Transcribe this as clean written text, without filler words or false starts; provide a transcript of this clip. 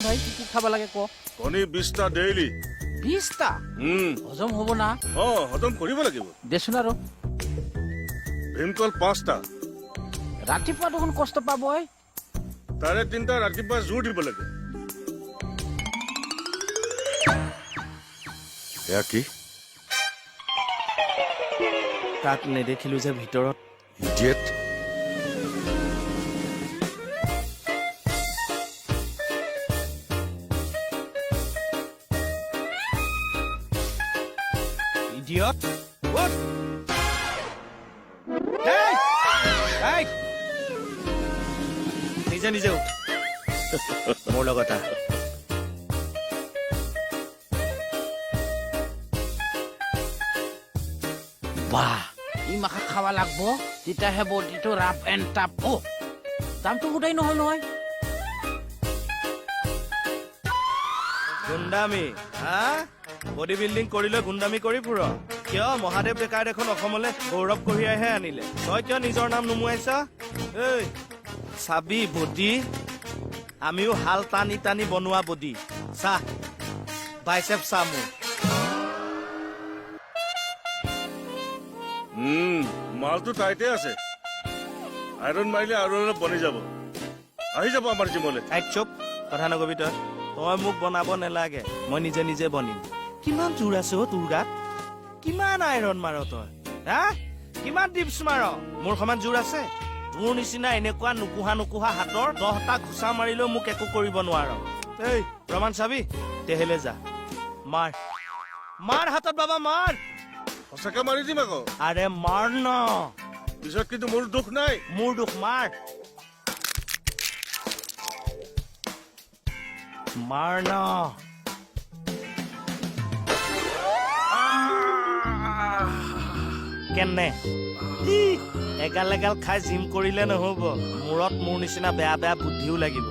ভাই কি খাব লাগে ক কণী 20টা ডেইলি 20টা হজম হ'ব না হজম কৰিব লাগিব দেচোন আৰু ভীমকল 5টা ৰাতিপুৱা দেখোন কষ্ট পাবই তাৰে 3টা ৰাতিপুৱা জোৰ দিব লাগে এয়া কি তাক নেদেখিলো যে ভিতৰত idiot idiot what hey hey নিজে নিজে উঠ মোৰ লগত আহ বাহ ই মাখা খাব লাগব তেতিয়াহে বডিটো ৰাফ এণ্ড টাফ দামটো গোটাই নহয় নহয় গুণ্ডামি হা বডি বিল্ডিং কৰিলে গুণ্ডামি কৰি ফুৰ কিয় মহাদেৱ ডেকাই দেখোন অসমলৈ গৌৰৱ কঢ়িয়াইহে আনিলে তই কিয় নিজৰ নাম নুমুৱাইছ এই চাবি বডি আমিও হাল টানি টানি বনোৱা বডি চাহ বাইচেপ চাহ মোৰ মালটো টাইটে আছে আইৰন মাৰিলে আৰু অলপ বনি যাব আহি যাব আমাৰ জিমলৈ আইক চুপ কথা নকবি তই তই মোক বনাব নালাগে মই নিজে নিজে বনিম কিমান জোৰ আছে তোৰ গাত কিমান আইৰন মাৰ তই হা কিমান ডিপছ মাৰ মোৰ সমান জোৰ আছে তোৰ নিচিনা এনেকুৱা নুকুহা হাতৰ 10টা ঘুচা মাৰিলেও মোক একো কৰিব নোৱাৰ এই প্ৰমাণ চাবি তেহেলে যা মাৰ মাৰ হাতত বাবা মাৰ সঁচাকে মাৰি দিম আকৌ আৰে মাৰ ন পিছত কিন্তু মোৰ দুখ নাই মোৰ দুখ মাৰ মাৰ ন কেনে এগাল এগাল খাই জিম কৰিলে নহব মূৰত মোৰ নিচিনা বেয়া বেয়া বুদ্ধিও লাগিব